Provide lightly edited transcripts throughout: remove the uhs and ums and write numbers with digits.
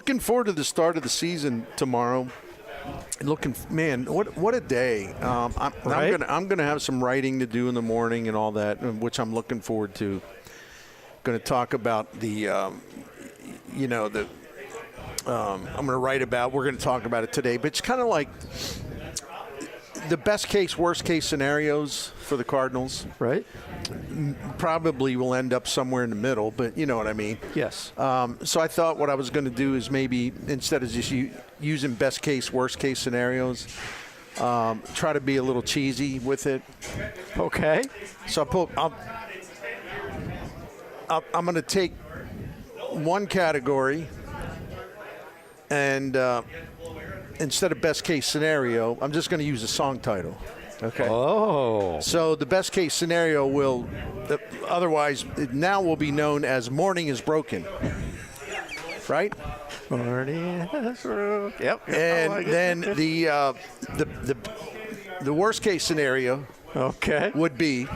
looking forward to the start of the season tomorrow. Man, what a day! I'm gonna have some writing to do in the morning and all that, which I'm looking forward to. Going to talk about the, I'm going to write about. We're going to talk about it today, but it's kind of like the best case, worst case scenarios for the Cardinals. Right. Probably will end up somewhere in the middle, but you know what I mean. Yes. So I thought what I was going to do is maybe instead of just using best case, worst case scenarios, try to be a little cheesy with it. Okay. So I'm going to take one category and instead of best case scenario, I'm just going to use a song title. Okay. Oh. So the best case scenario will be known as Morning is Broken. Right? Morning is broken. Yep. And then the worst case scenario would be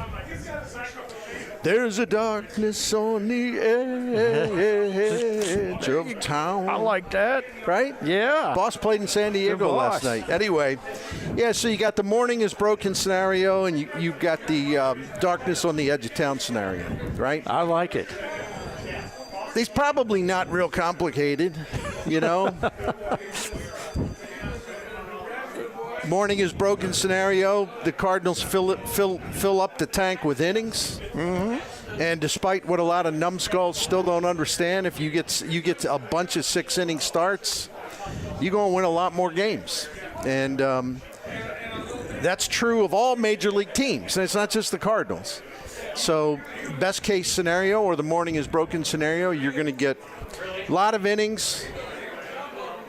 there's a darkness on the edge of town. I like that. Right? Yeah. Boss played in San Diego last night. Anyway, so you got the morning is broken scenario, and you've got the darkness on the edge of town scenario, right? I like it. These probably not real complicated, you know? Morning is broken scenario. The Cardinals fill up the tank with innings. Mm-hmm. And despite what a lot of numbskulls still don't understand, if you get a bunch of 6-inning starts, you're going to win a lot more games. And that's true of all major league teams. And it's not just the Cardinals. So best case scenario or the morning is broken scenario, you're going to get a lot of innings,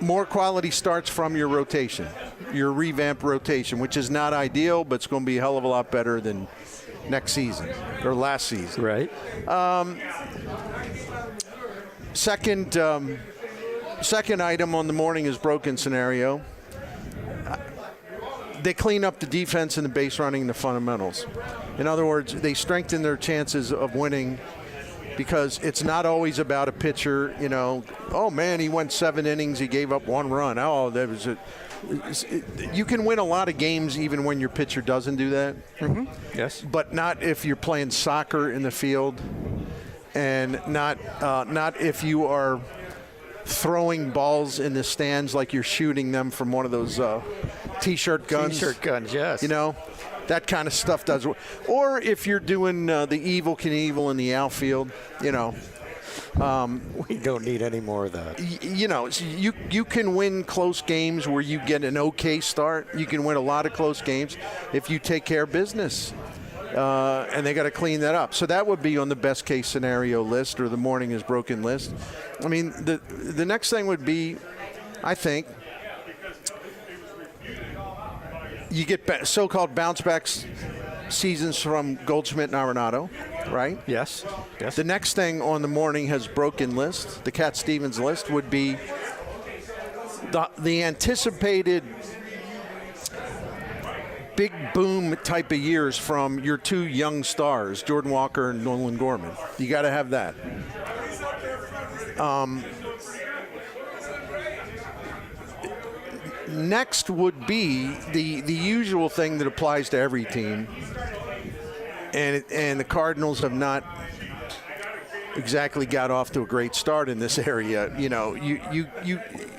more quality starts from your rotation, your revamped rotation, which is not ideal, but it's going to be a hell of a lot better than next season or last season. Right. Second item on the morning is broken scenario. They clean up the defense and the base running and the fundamentals. In other words, they strengthen their chances of winning because it's not always about a pitcher, oh, man, he went 7 innings, he gave up 1 run. Oh, that was it. You can win a lot of games even when your pitcher doesn't do that. Mm-hmm. Yes. But not if you're playing soccer in the field and not if you are throwing balls in the stands like you're shooting them from one of those T-shirt guns. T-shirt guns, yes. That kind of stuff does work. Or if you're doing the Evel Knievel in the outfield, we don't need any more of that. You can win close games where you get an okay start. You can win a lot of close games if you take care of business. And they got to clean that up. So that would be on the best case scenario list or the morning is broken list. I mean, the next thing would be, I think, you get so-called bounce-back seasons from Goldschmidt and Arenado, right? Yes. The next thing on the morning has broken list, the Cat Stevens list, would be the anticipated big boom type of years from your 2 young stars, Jordan Walker and Nolan Gorman. You got to have that. Next would be the usual thing that applies to every team, and the Cardinals have not exactly got off to a great start in this area.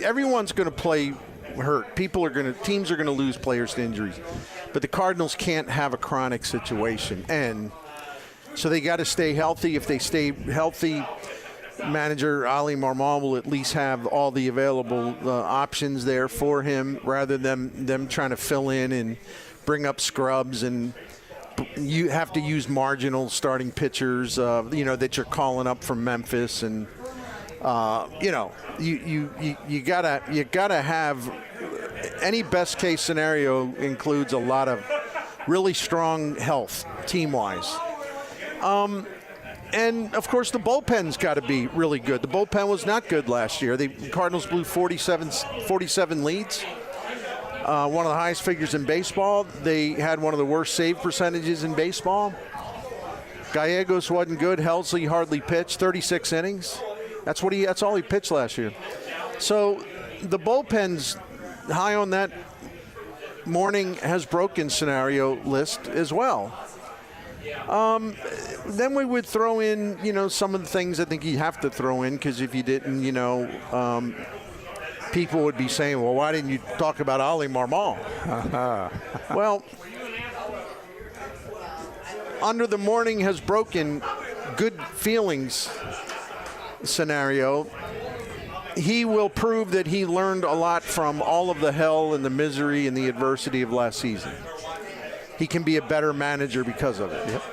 Everyone's going to play hurt. Teams are going to lose players to injuries, but the Cardinals can't have a chronic situation, and so they got to stay healthy. If they stay healthy, manager Ali Marmol will at least have all the available options there for him, rather than them trying to fill in and bring up scrubs, and you have to use marginal starting pitchers, that you're calling up from Memphis, and you gotta have any best case scenario includes a lot of really strong health team wise. And, of course, the bullpen's got to be really good. The bullpen was not good last year. The Cardinals blew 47 leads, one of the highest figures in baseball. They had one of the worst save percentages in baseball. Gallegos wasn't good. Helsley hardly pitched, 36 innings. That's all he pitched last year. So the bullpen's high on that morning has broken scenario list as well. Then we would throw in, some of the things I think you have to throw in, because if you didn't, people would be saying, well, why didn't you talk about Oli Marmol? Well, under the morning has broken good feelings scenario, he will prove that he learned a lot from all of the hell and the misery and the adversity of last season. He can be a better manager because of it. Yep.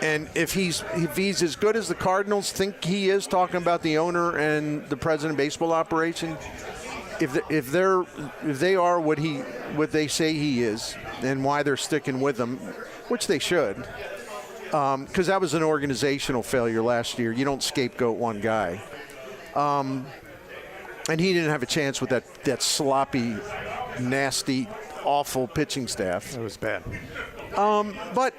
And if he's as good as the Cardinals think he is, talking about the owner and the president of baseball operation, if they are what they say he is, and why they're sticking with him, which they should, because that was an organizational failure last year. You don't scapegoat one guy. And he didn't have a chance with that sloppy, nasty, awful pitching staff. It was bad. But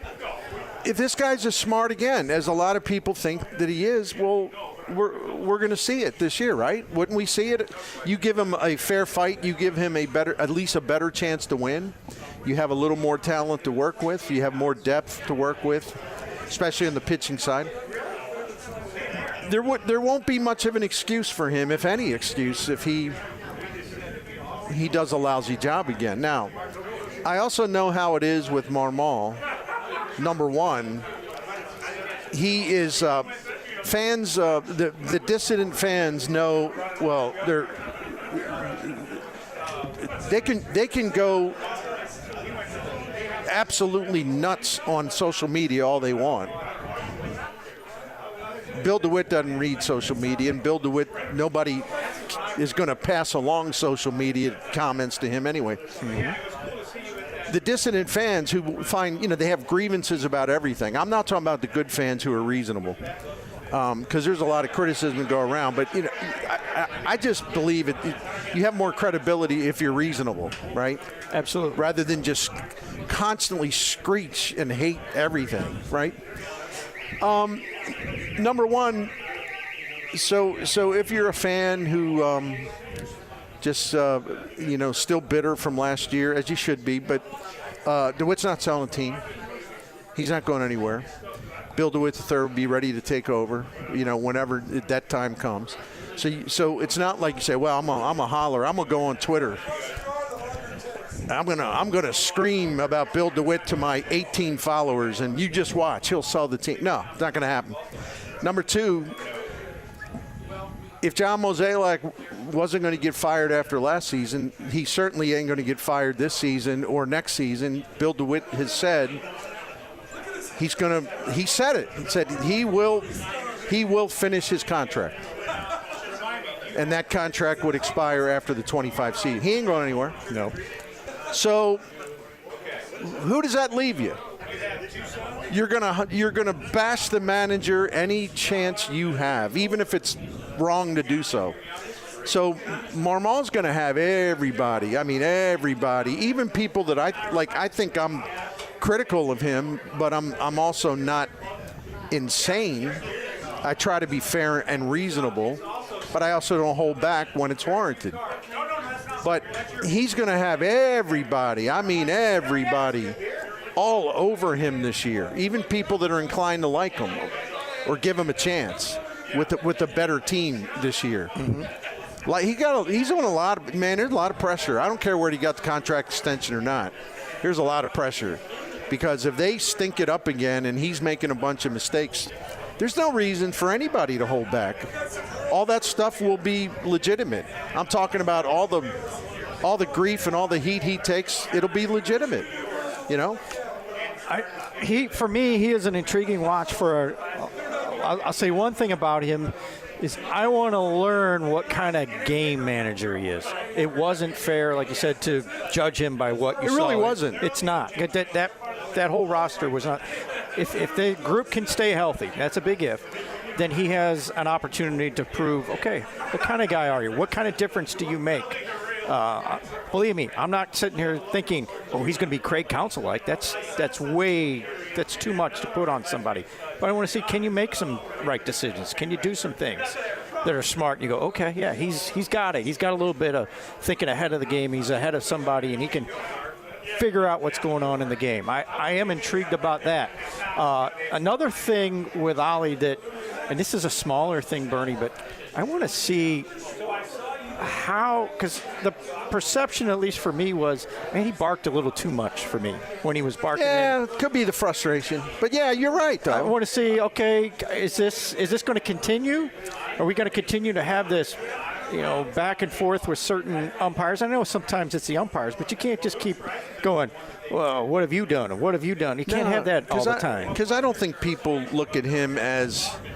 if this guy's as smart again, as a lot of people think that he is, well, we're going to see it this year, right? Wouldn't we see it? You give him a fair fight. You give him at least a better chance to win. You have a little more talent to work with. You have more depth to work with, especially on the pitching side. There won't be much of an excuse for him, if any excuse, if he does a lousy job again. Now, I also know how it is with Marmol. Number one, he is fans. The dissident fans know. Well, they can go absolutely nuts on social media all they want. Bill DeWitt doesn't read social media, and Bill DeWitt, nobody is going to pass along social media comments to him anyway. Mm-hmm. The dissident fans who find, they have grievances about everything. I'm not talking about the good fans who are reasonable, because there's a lot of criticism to go around. But, I just believe you have more credibility if you're reasonable, right? Absolutely. Rather than just constantly screech and hate everything, right? Number one, so if you're a fan who still bitter from last year, as you should be, but DeWitt's not selling a team. He's not going anywhere. Bill DeWitt III will be ready to take over, whenever that time comes. So it's not like you say, well, I'm a holler. I'm going to go on Twitter. I'm gonna scream about Bill DeWitt to my 18 followers, and you just watch. He'll sell the team. No, it's not going to happen. Number two, if John Mozeliak wasn't going to get fired after last season, he certainly ain't going to get fired this season or next season. Bill DeWitt has said he said it. He said he will finish his contract, and that contract would expire after the 25 season. He ain't going anywhere. No. So, who does that leave you? You're gonna bash the manager any chance you have, even if it's wrong to do so. So, Marmol's gonna have everybody. I mean, everybody, even people that I think I'm critical of him, but I'm also not insane. I try to be fair and reasonable, but I also don't hold back when it's warranted. But he's going to have everybody, all over him this year, even people that are inclined to like him or give him a chance with a better team this year. Mm-hmm. Like he's on a lot of, there's a lot of pressure. I don't care where he got the contract extension or not. There's a lot of pressure, because if they stink it up again and he's making a bunch of mistakes, there's no reason for anybody to hold back. All that stuff will be legitimate. I'm talking about all the grief and all the heat he takes. It'll be legitimate, For me, he is an intriguing watch. I'll say one thing about him is I want to learn what kind of game manager he is. It wasn't fair, like you said, to judge him by what you saw. It really wasn't. It's not. That whole roster was not. If the group can stay healthy, that's a big if, then he has an opportunity to prove, okay, what kind of guy are you? What kind of difference do you make? Believe me, I'm not sitting here thinking, oh, he's going to be Craig Counsell-like. That's too much to put on somebody. But I want to see, can you make some right decisions? Can you do some things? that are smart. You go, okay, yeah, he's got it. He's got a little bit of thinking ahead of the game. He's ahead of somebody, and he can figure out what's going on in the game. I am intrigued about that. Another thing with Ollie that, and this is a smaller thing, Bernie, but I want to see how, because the perception, at least for me, was, man, he barked a little too much for me when he was barking. Yeah, it could be the frustration. But, yeah, you're right, though. I want to see, okay, is this going to continue? Are we going to continue to have this, back and forth with certain umpires? I know sometimes it's the umpires, but you can't just keep going, well, what have you done? And what have you done? You can't have that all the time. Because I don't think people look at him as –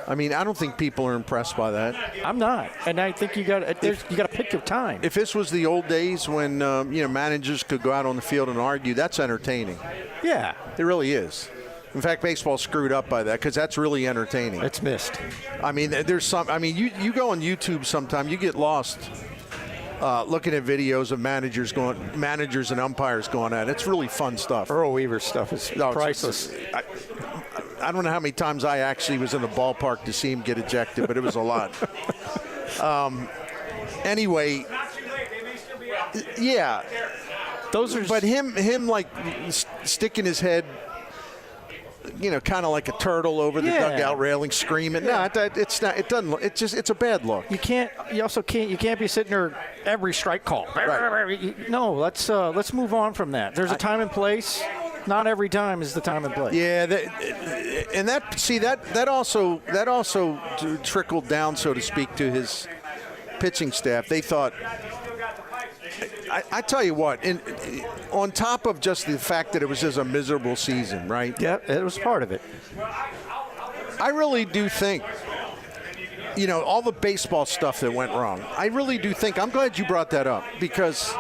I don't think people are impressed by that. I'm not, and I think you got to pick your time. If this was the old days when managers could go out on the field and argue, that's entertaining. Yeah, it really is. In fact, baseball's screwed up by that because that's really entertaining. It's missed. There's some. You go on YouTube sometime, you get lost looking at videos of managers and umpires going at it. It's really fun stuff. Earl Weaver stuff is priceless. I don't know how many times I actually was in the ballpark to see him get ejected, but it was a lot. Anyway, yeah. But him like sticking his head, kind of like a turtle over the dugout railing, screaming. No, it's not. It doesn't. It's a bad look. You can't. You also can't. You can't be sitting there every strike call. Right. No, let's move on from that. There's a time and place. Not every time is the time and place. Yeah, that also trickled down, so to speak, to his pitching staff. They thought, I tell you what, on top of just the fact that it was just a miserable season, right? Yeah, it was part of it. I really do think, all the baseball stuff that went wrong, I really do think, I'm glad you brought that up, because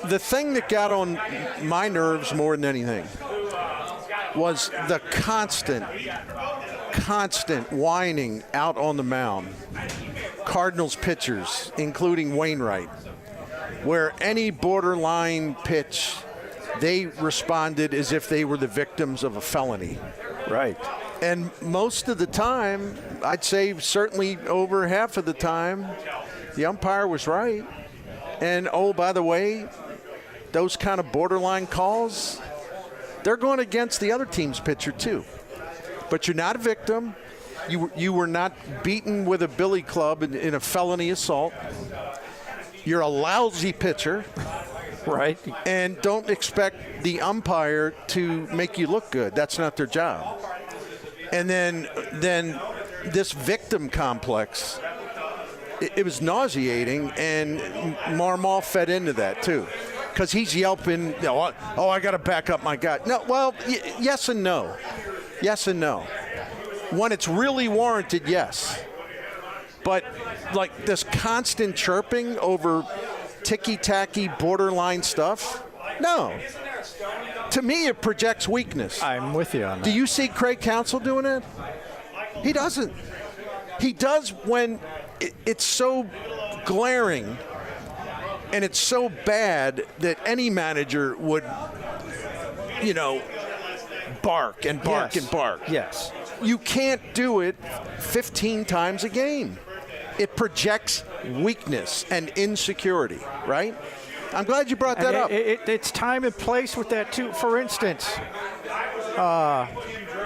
the thing that got on my nerves more than anything was the constant whining out on the mound. Cardinals pitchers, including Wainwright, where any borderline pitch, they responded as if they were the victims of a felony. Right. And most of the time, I'd say certainly over half of the time, the umpire was right. And, oh, by the way, those kind of borderline calls, they're going against the other team's pitcher too. But you're not a victim. You were not beaten with a billy club in a felony assault. You're a lousy pitcher. Right. And don't expect the umpire to make you look good. That's not their job. And then this victim complex, it was nauseating, and Marmol fed into that too. Because he's yelping, I got to back up my guy. No, well, yes and no. Yes and no. When it's really warranted, yes. But like this constant chirping over ticky-tacky borderline stuff, no. To me, it projects weakness. I'm with you on that. Do you see Craig Counsell doing it? He doesn't. He does when it's so glaring and it's so bad that any manager would, bark and bark and bark. Yes. You can't do it 15 times a game. It projects weakness and insecurity, right? I'm glad you brought that up. It's time and place with that, too. For instance,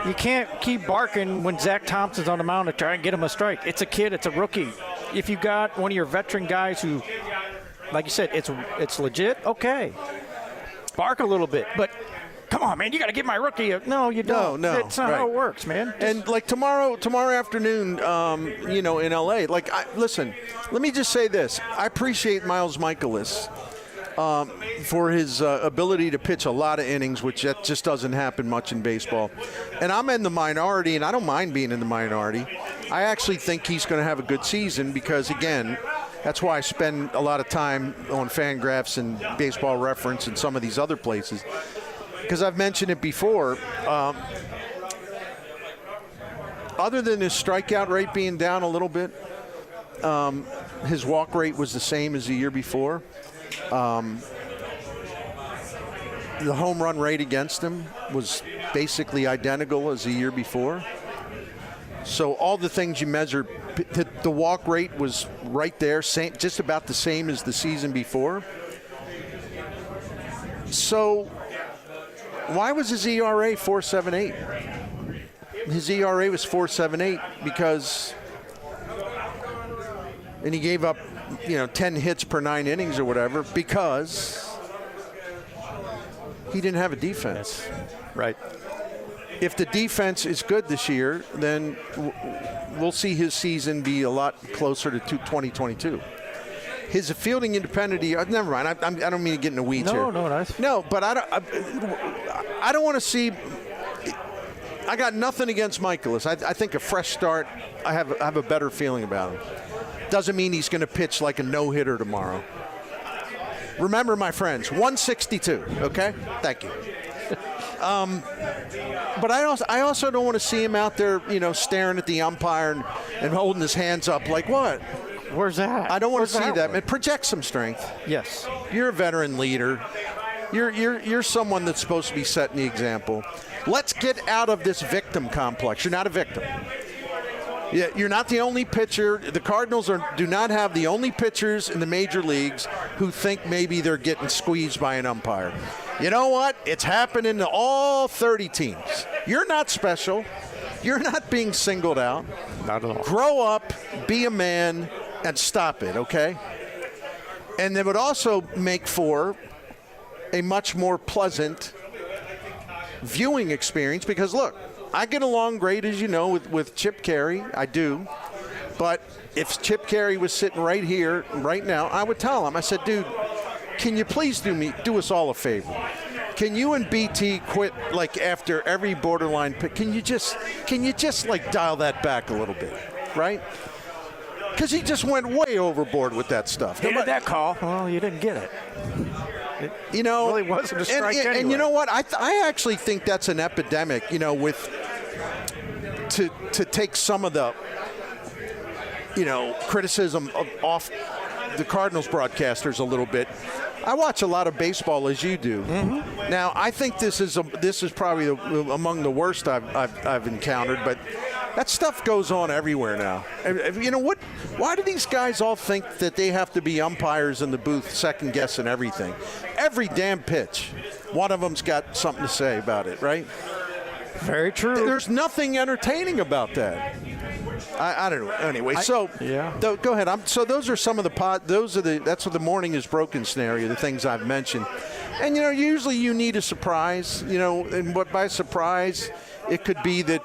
you can't keep barking when Zach Thompson's on the mound to try and get him a strike. It's a kid. It's a rookie. If you got one of your veteran guys who, like you said, it's legit, okay. Bark a little bit. But come on, man, you got to give my rookie no, you don't. No. That's not how it works, man. And like tomorrow afternoon, in LA, listen, let me just say this. I appreciate Miles Miklasz for his ability to pitch a lot of innings, which that just doesn't happen much in baseball. And I'm in the minority, and I don't mind being in the minority. I actually think he's going to have a good season because, again, that's why I spend a lot of time on Fangraphs and Baseball Reference and some of these other places. Because I've mentioned it before, other than his strikeout rate being down a little bit, his walk rate was the same as the year before. The home run rate against him was basically identical as the year before. So all the things you measure, the walk rate was right there, just about the same as the season before. So why was his ERA 4.78? His ERA was 4.78 because, and he gave up, 10 hits per 9 innings or whatever, because he didn't have a defense. Right. If the defense is good this year, then we'll see his season be a lot closer to 2022. His fielding independence, never mind. I don't mean to get in the weeds here. No, but I don't want to see. I got nothing against Miklasz. I think a fresh start, I have a better feeling about him. Doesn't mean he's going to pitch like a no-hitter tomorrow. Remember, my friends, 162, okay? Thank you. But I also don't want to see him out there, staring at the umpire and holding his hands up like, what? Where's that? I don't want to see that. It projects some strength. Yes. You're a veteran leader. You're someone that's supposed to be setting the example. Let's get out of this victim complex. You're not a victim. Yeah, you're not the only pitcher. The Cardinals do not have the only pitchers in the major leagues who think maybe they're getting squeezed by an umpire. You know what? It's happening to all 30 teams. You're not special. You're not being singled out. Not at all. Grow up, be a man, and stop it, okay? And it would also make for a much more pleasant viewing experience because, look, I get along great, as you know, with Chip Carey. I do. But if Chip Carey was sitting right here, right now, I would tell him, I said, dude, can you please do us all a favor? Can you and BT quit like after every borderline pick? Can you just like dial that back a little bit, right? Because he just went way overboard with that stuff. He did that call. Well, you didn't get it. You know, really wasn't a strike anyway. And you know what? I actually think that's an epidemic. With to take some of the criticism off the Cardinals broadcasters a little bit. I watch a lot of baseball, as you do. Mm-hmm. Now, I think this is probably among the worst I've encountered, but that stuff goes on everywhere now. You know what? Why do these guys all think that they have to be umpires in the booth, second guessing everything? Every damn pitch, one of them's got something to say about it, right? Very true. There's nothing entertaining about that. I don't know. Anyway, go ahead. So those are some of the that's what the morning is broken scenario, the things I've mentioned. And usually you need a surprise. And what by surprise, it could be that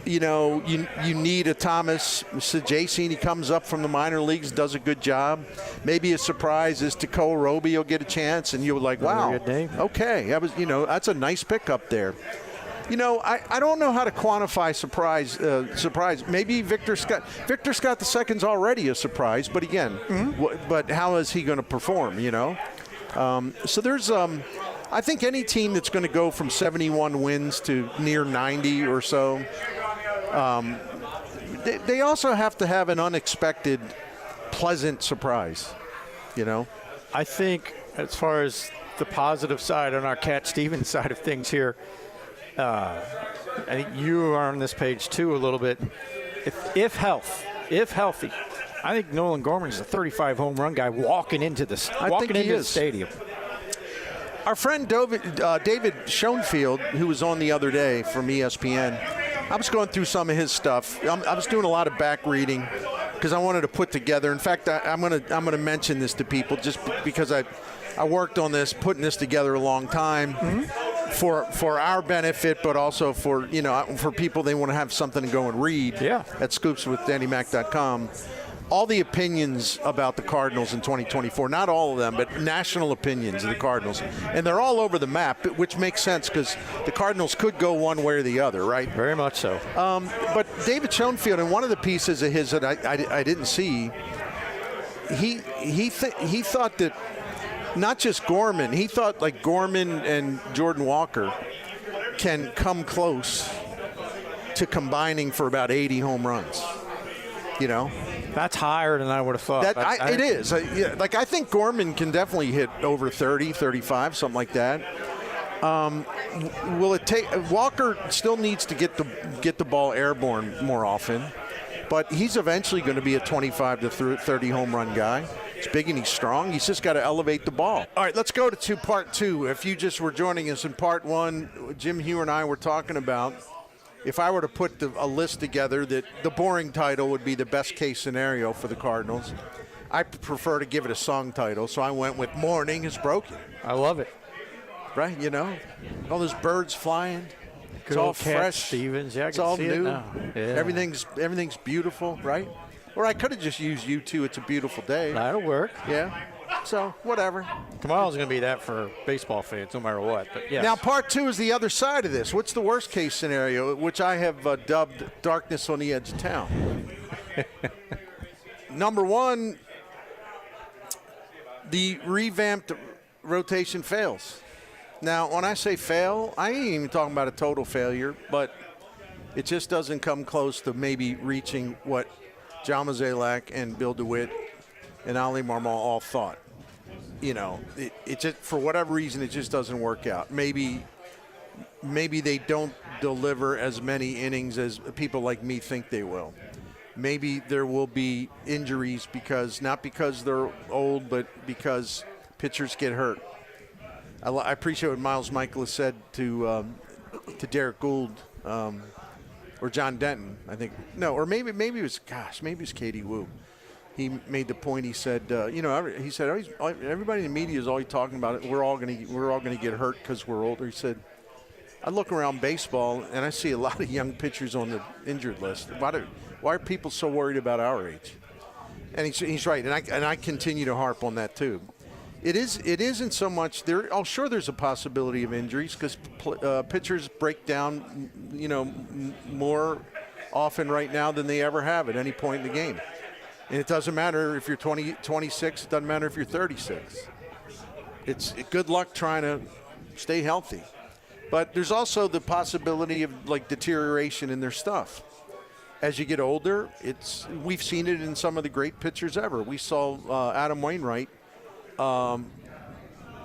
you need a Thomas Sajacian. He comes up from the minor leagues, does a good job. Maybe a surprise is Tekoa Roby will get a chance, and you're like, wow, okay, that's a nice pickup there. I don't know how to quantify surprise. Maybe Victor Scott II's already a surprise, but again, but how is he going to perform? So there's I think any team that's going to go from 71 wins to near 90 or so, they also have to have an unexpected, pleasant surprise. I think as far as the positive side on our Cat Stevens side of things here. I think you are on this page too a little bit. If healthy, I think Nolan Gorman is a 35 home run guy walking into the stadium. Our friend David Schoenfield, who was on the other day from ESPN, I was going through some of his stuff. I was doing a lot of back reading because I wanted to put together. In fact, I'm gonna mention this to people just because I worked on this, putting this together a long time. Mm-hmm. For our benefit, but also for people they want to have something to go and read at scoopswithdannymac.com. All the opinions about the Cardinals in 2024, not all of them, but national opinions of the Cardinals. And they're all over the map, which makes sense because the Cardinals could go one way or the other, right? Very much so. But David Schoenfield, in one of the pieces of his that I didn't see, he thought that not just Gorman. He thought like Gorman and Jordan Walker can come close to combining for about 80 home runs. That's higher than I would have thought. It is. I think Gorman can definitely hit over 30, 35, something like that. Will it take? Walker still needs to get the ball airborne more often, but he's eventually going to be a 25 to 30 home run guy. He's big and he's strong. He's just got to elevate the ball. All right, let's go to part 2. If you just were joining us in part 1, Jim Hugh and I were talking about if I were to put a list together, that the boring title would be the best case scenario for the Cardinals. I prefer to give it a song title, so I went with "Morning is Broken." I love it. Right, all those birds flying. It's all Cat fresh. Stevens. Yeah, I it's can all see new. it now. Yeah. Everything's beautiful, right? Or I could have just used U2. It's a beautiful day. That'll work. Yeah. So whatever. Tomorrow's going to be that for baseball fans, no matter what. But yeah. Now part 2 is the other side of this. What's the worst case scenario, which I have dubbed "Darkness on the Edge of Town"? Number 1, the revamped rotation fails. Now, when I say fail, I ain't even talking about a total failure, but it just doesn't come close to maybe reaching what John Mozeliak and Bill DeWitt and Ali Marmol all thought. It just, for whatever reason, it just doesn't work out. Maybe they don't deliver as many innings as people like me think they will. Maybe there will be injuries not because they're old, but because pitchers get hurt. I appreciate what Miles Miklasz said to Derek Gould or John Denton, I think. No, or maybe it was Katie Wu. He made the point. He said, he said everybody in the media is always talking about it. We're all going to get hurt because we're older. He said, I look around baseball and I see a lot of young pitchers on the injured list. Why are people so worried about our age? And he's right, and I continue to harp on that too. It isn't so much there. Oh, sure, there's a possibility of injuries because pitchers break down, more often right now than they ever have at any point in the game. And it doesn't matter if you're 26. It doesn't matter if you're 36. It's good luck trying to stay healthy. But there's also the possibility of deterioration in their stuff. As you get older, we've seen it in some of the great pitchers ever. We saw Adam Wainwright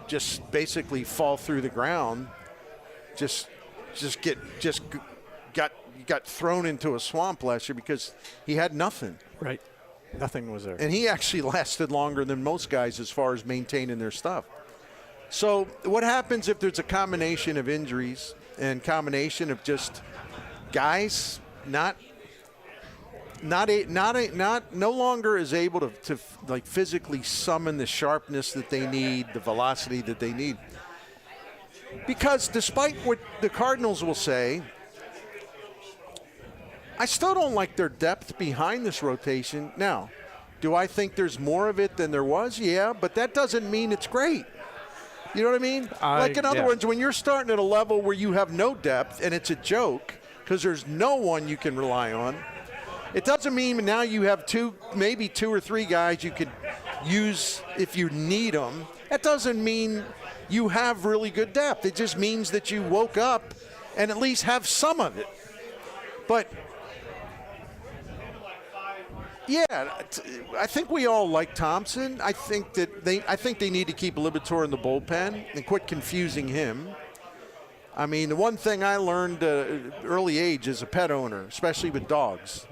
just basically fall through the ground, got thrown into a swamp last year because he had nothing. Right. Nothing was there. And he actually lasted longer than most guys as far as maintaining their stuff. So what happens if there's a combination of injuries and combination of just guys no longer is able to physically summon the sharpness that they need, the velocity that they need. Because despite what the Cardinals will say, I still don't like their depth behind this rotation. Now, do I think there's more of it than there was? Yeah, but that doesn't mean it's great. You know what I mean? In other words, when you're starting at a level where you have no depth and it's a joke because there's no one you can rely on, it doesn't mean now you have maybe two or three guys you could use if you need them. That doesn't mean you have really good depth. It just means that you woke up and at least have some of it. But yeah, I think we all like Thompson. I think they need to keep Liberatore in the bullpen and quit confusing him. I mean, the one thing I learned early age as a pet owner, especially with dogs,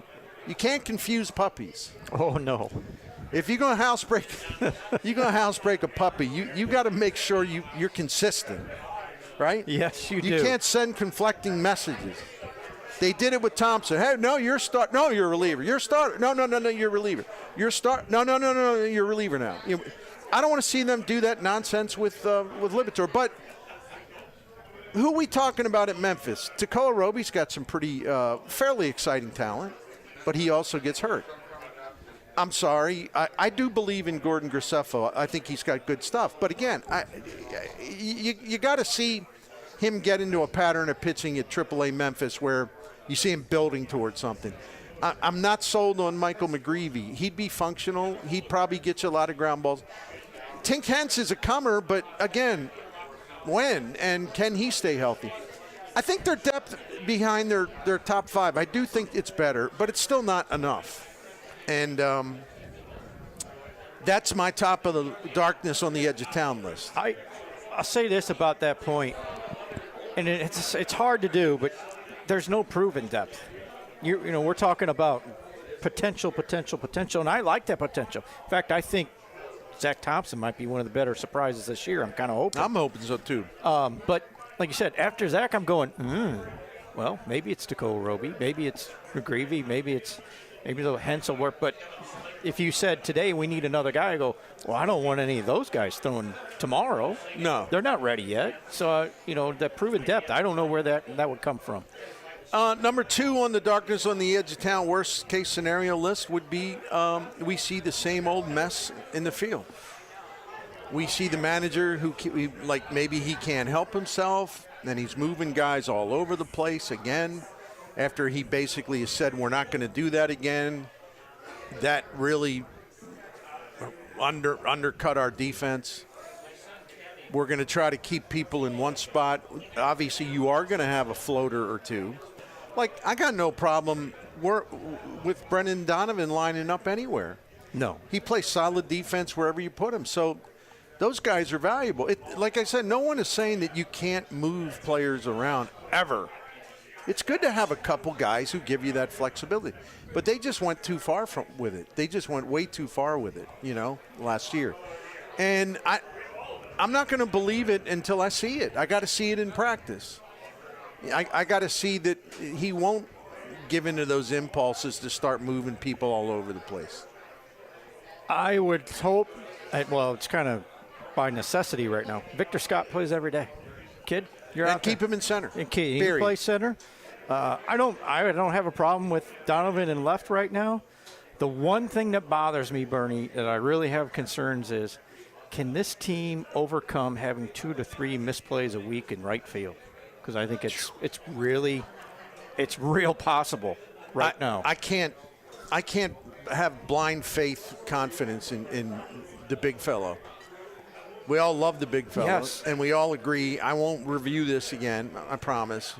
you can't confuse puppies. Oh no! If you're gonna housebreak a puppy, you got to make sure you're consistent, right? Yes, you do. You can't send conflicting messages. They did it with Thompson. Hey, no, you're start. No, you're a reliever. You're starter. No, you're a reliever. You're start. No, you're a reliever now. I don't want to see them do that nonsense with Liberatore. But who are we talking about at Memphis? Tekoa Roby's got some pretty fairly exciting talent, but he also gets hurt. I'm sorry. I do believe in Gordon Graceffo. I think he's got good stuff. But again, you got to see him get into a pattern of pitching at AAA Memphis where you see him building towards something. I'm not sold on Michael McGreevy. He'd be functional. He'd probably get you a lot of ground balls. Tink Hence is a comer, but again, when and can he stay healthy? I think their depth behind their top five, I do think it's better, but it's still not enough. And that's my top of the darkness on the edge of town list. I'll say this about that point. And it's hard to do, but there's no proven depth. You know, we're talking about potential, and I like that potential. In fact, I think Zach Thompson might be one of the better surprises this year. I'm kind of hoping. I'm hoping so too. But like you said, after Zach, I'm going. Well, maybe it's Dakota Roby, maybe it's McGreevy, maybe the Hens will work. But if you said today we need another guy, I go, well, I don't want any of those guys throwing tomorrow. No, they're not ready yet. So that proven depth, I don't know where that would come from. Number 2 on the darkness on the edge of town worst case scenario list would be we see the same old mess in the field. We see the manager who maybe he can't help himself, and he's moving guys all over the place again after he basically has said we're not going to do that again. That really undercut our defense. We're going to try to keep people in one spot. Obviously, you are going to have a floater or two. I got no problem with Brendan Donovan lining up anywhere. No. He plays solid defense wherever you put him. So those guys are valuable. Like I said, no one is saying that you can't move players around ever. It's good to have a couple guys who give you that flexibility. But they just went too far with it. They just went way too far with it, last year. And I'm not going to believe it until I see it. I got to see it in practice. I got to see that he won't give into those impulses to start moving people all over the place. I would hope, it's kind of by necessity right now. Victor Scott plays every day. Kid, you're out there. And keep him in center. And he plays center. I don't have a problem with Donovan in left right now. The one thing that bothers me, Bernie, that I really have concerns is, can this team overcome having 2 to 3 misplays a week in right field? Because I think it's real possible now. I can't have blind faith confidence in the big fellow. We all love the big fellow, yes. And we all agree. I won't review this again, I promise.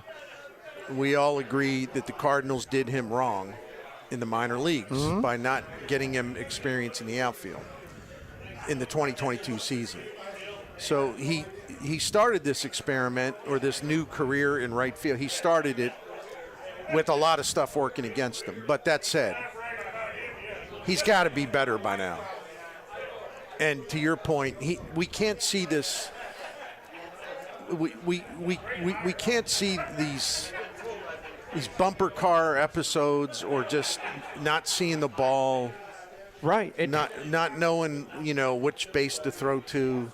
We all agree that the Cardinals did him wrong in the minor leagues by not getting him experience in the outfield in the 2022 season. So he started this experiment or this new career in right field. He started it with a lot of stuff working against him. But that said, he's got to be better by now. And to your point, we can't see this. We can't see these bumper car episodes or just not seeing the ball. Right. Not knowing, which base to throw to.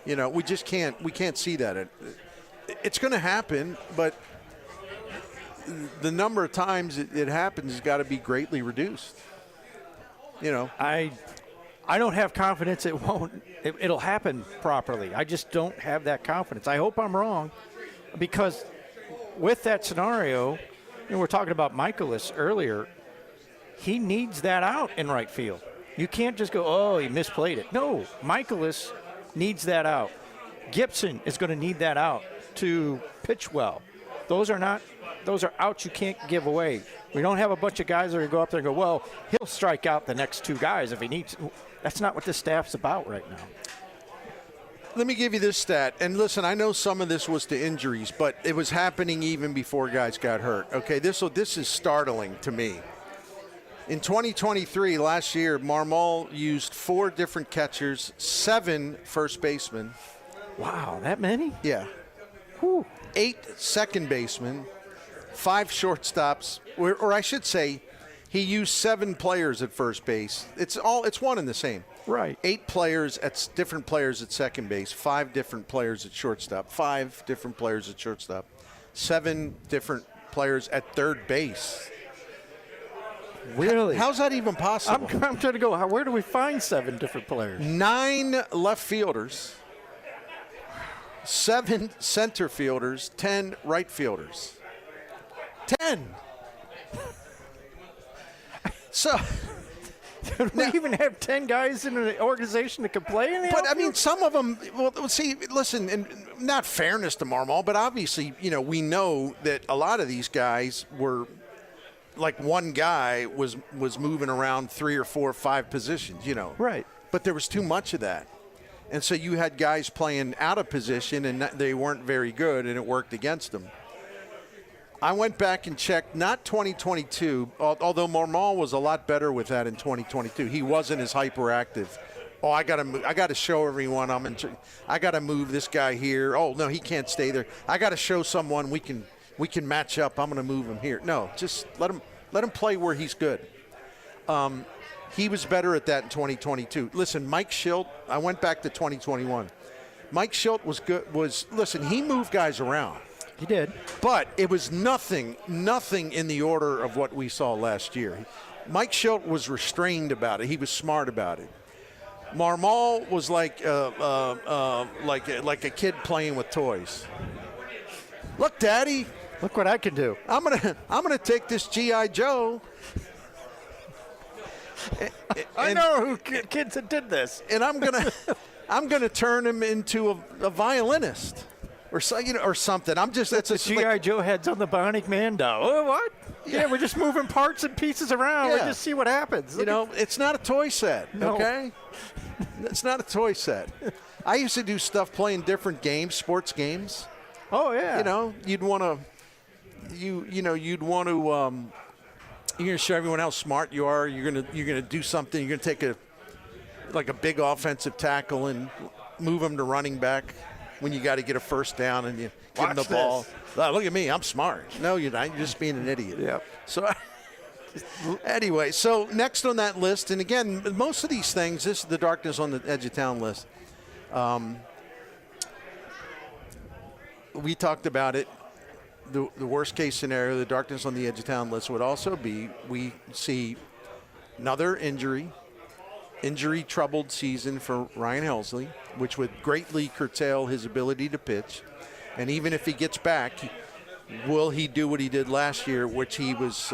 We just can't. We can't see that. It's going to happen, but the number of times it happens has got to be greatly reduced. I don't have confidence it won't. It'll happen properly. I just don't have that confidence. I hope I'm wrong, because with that scenario, we're talking about Miklasz earlier. He needs that out in right field. You can't just go, oh, he misplayed it. No, Miklasz needs that out. Gibson is going to need that out to pitch well. Those are outs you can't give away. We don't have a bunch of guys that are going to go up there and go, well, he'll strike out the next 2 guys if he needs to. That's not what this staff's about right now. Let me give you this stat. And listen, I know some of this was to injuries, but it was happening even before guys got hurt. Okay, this is startling to me. In 2023, last year, Marmol used 4 different catchers, 7 first basemen. Wow, that many? Yeah. Whew. 8 second basemen, 5 shortstops, or I should say, he used 7 players at first base. It's one and the same. Right. 8 players different players at second base, 5 different players at shortstop, 5 different players at shortstop, 7 different players at third base. Really? How's that even possible? I'm trying to go, where do we find 7 different players? 9 left fielders, 7 center fielders, 10 right fielders. 10. So, do we even have 10 guys in an organization that can play in the outfield? I mean, some of them, well, see, listen, and not fairness to Marmol, but obviously, we know that a lot of these guys were, like one guy was moving around 3 or 4 or 5 positions, Right. But there was too much of that. And so you had guys playing out of position, and they weren't very good, and it worked against them. I went back and checked, not 2022, although Marmol was a lot better with that in 2022. He wasn't as hyperactive. Oh, I got to show everyone I got to move this guy here. Oh, no, he can't stay there. I got to show someone we can match up. I'm going to move him here. No, just let him play where he's good. He was better at that in 2022. Listen, Mike Schilt, I went back to 2021. Mike Schilt was good. Listen, he moved guys around. He did. But it was nothing in the order of what we saw last year. Mike Schilt was restrained about it. He was smart about it. Marmol was like a kid playing with toys. Look, Daddy. Look what I can do. I'm gonna take this G.I. Joe. I know who kids that did this. And I'm gonna turn him into a violinist. Or something. That's a G.I. Joe heads on the Bionic Man doll. Oh, what? Yeah, we're just moving parts and pieces around. Yeah. We just see what happens. It's not a toy set, No. okay? It's not a toy set. I used to do stuff playing different games, sports games. Oh yeah. You'd want to, you're gonna show everyone how smart you are. You're gonna do something. You're gonna take a big offensive tackle and move him to running back when you got to get a first down and you give him the ball. Oh, look at me, I'm smart. No, you're not. You're just being an idiot. Yep. So anyway, so next on that list, and again, most of these things, this is the darkness on the edge of town list. We talked about it. The worst case scenario, the darkness on the edge of town list would also be we see another injury troubled season for Ryan Helsley, which would greatly curtail his ability to pitch. And even if he gets back, will he do what he did last year, which he was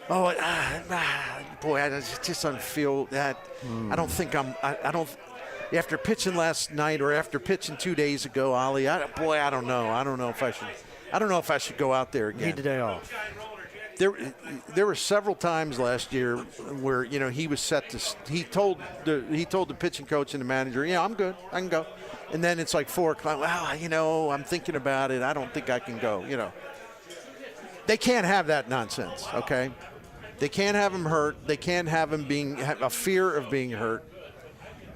boy, I just don't feel that. I don't think I don't. After pitching last night or after pitching 2 days ago, Ollie, I don't know. I don't know if I should go out there again. Need the day off. There were several times last year where he was set to. He told the pitching coach and the manager, "Yeah, I'm good. I can go." And then it's like 4 o'clock. Well, I'm thinking about it. I don't think I can go. They can't have that nonsense. Okay, they can't have him hurt. They can't have him have a fear of being hurt.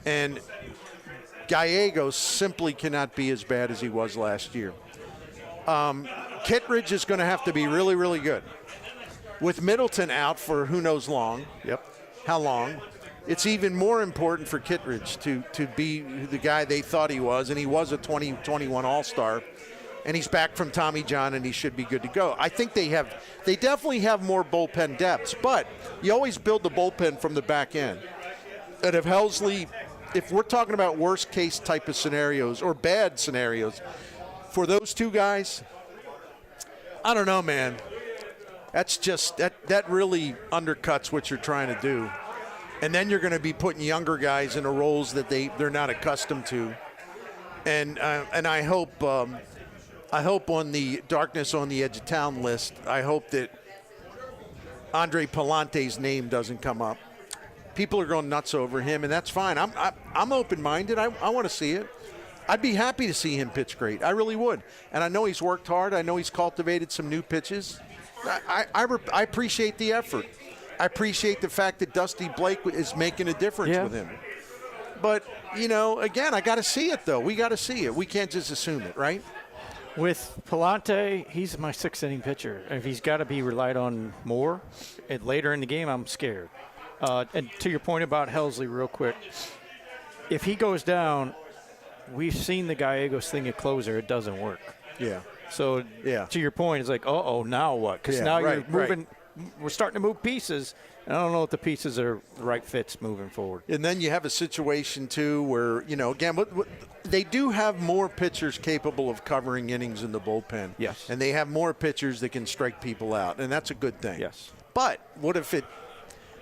And Gallegos simply cannot be as bad as he was last year. Kittredge is going to have to be really, really good. With Middleton out for who knows long. Yep. How long? It's even more important for Kittredge to be the guy they thought he was, and he was a 2021 All-Star, and he's back from Tommy John, and he should be good to go. I think they definitely have more bullpen depths, but you always build the bullpen from the back end. And if we're talking about worst-case type of scenarios or bad scenarios, for those two guys, I don't know, man. That's just that really undercuts what you're trying to do, and then you're going to be putting younger guys into roles that they're not accustomed to, and I hope on the darkness on the edge of town list, I hope that Andre Palante's name doesn't come up. People are going nuts over him, and that's fine. I'm open-minded. I want to see it. I'd be happy to see him pitch great. I really would, and I know he's worked hard. I know he's cultivated some new pitches. I appreciate the effort. I appreciate the fact that Dusty Blake is making a difference with him. But, again, I got to see it, though. We got to see it. We can't just assume it, right? With Palante, he's my sixth-inning pitcher. If he's got to be relied on more later in the game, I'm scared. And to your point about Helsley, real quick, if he goes down, we've seen the Gallegos thing at closer. It doesn't work. Yeah. So to your point, it's like, now what? Because now you're moving. We're starting to move pieces. And I don't know if the pieces are the right fits moving forward. And then you have a situation, too, where, again, they do have more pitchers capable of covering innings in the bullpen. Yes. And they have more pitchers that can strike people out, and that's a good thing. Yes. But what if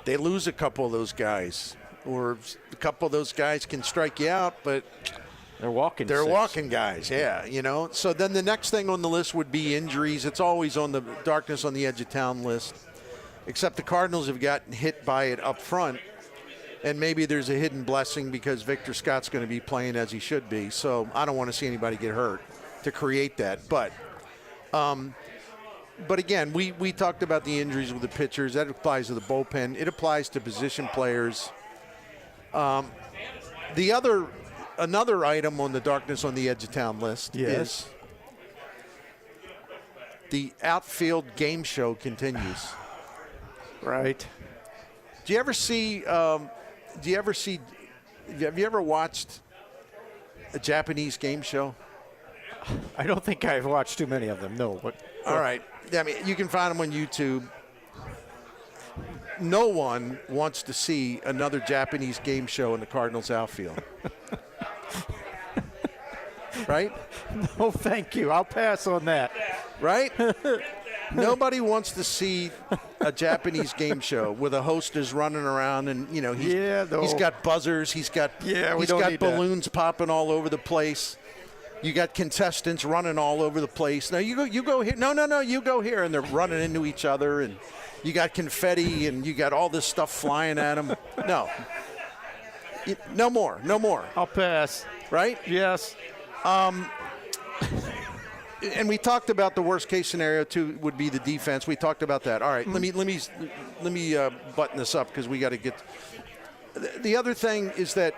they lose a couple of those guys, or a couple of those guys can strike you out, but they're walking guys, yeah, So then the next thing on the list would be injuries. It's always on the darkness on the edge of town list, except the Cardinals have gotten hit by it up front. And maybe there's a hidden blessing because Victor Scott's going to be playing as he should be. So I don't want to see anybody get hurt to create that. But again, we talked about the injuries with the pitchers. That applies to the bullpen. It applies to position players. Another item on the darkness on the edge of town list is the outfield game show continues. Right. Do you ever see? Have you ever watched a Japanese game show? I don't think I've watched too many of them. No. But all right. I mean, you can find them on YouTube. No one wants to see another Japanese game show in the Cardinals outfield. Right? No, thank you. I'll pass on that. Right? Nobody wants to see a Japanese game show where the host is running around and, he's got buzzers, he's got balloons popping all over the place. You got contestants running all over the place. Now you go here. No, you go here, and they're running into each other, and you got confetti, and you got all this stuff flying at them. No more. I'll pass. Right? Yes. And we talked about the worst case scenario too would be the defense. We talked about that. All right, let me button this up because we got to get. The other thing is that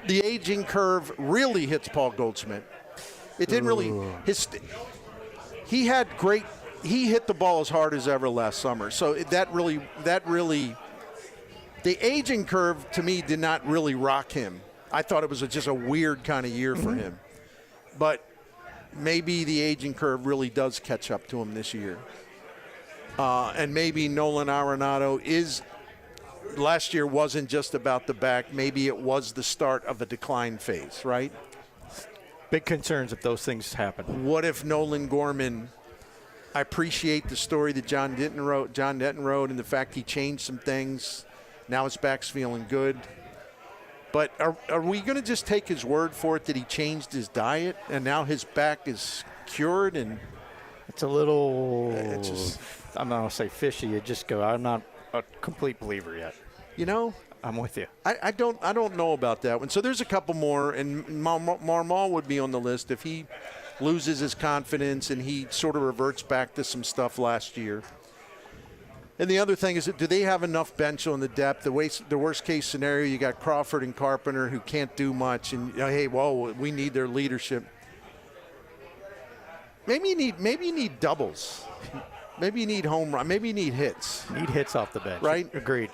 the aging curve really hits Paul Goldschmidt. It didn't really. He hit the ball as hard as ever last summer. So that really, the aging curve to me did not really rock him. I thought it was just a weird kind of year for him, but maybe the aging curve really does catch up to him this year. And maybe Nolan Arenado last year wasn't just about the back. Maybe it was the start of a decline phase, right? Big concerns if those things happen. What if Nolan Gorman, I appreciate the story that John Denton wrote and the fact he changed some things. Now his back's feeling good. But are we going to just take his word for it that he changed his diet and now his back is cured? And it's a little, I'm not going to say fishy. You just go, I'm not a complete believer yet. I'm with you. I don't know about that one. So there's a couple more, and Marmol would be on the list if he loses his confidence and he sort of reverts back to some stuff last year. And the other thing is, do they have enough bench on the depth? The worst case scenario, you got Crawford and Carpenter who can't do much, and we need their leadership. Maybe you need doubles. Maybe you need home run. Maybe you need hits. Need hits off the bench. Right? Agreed.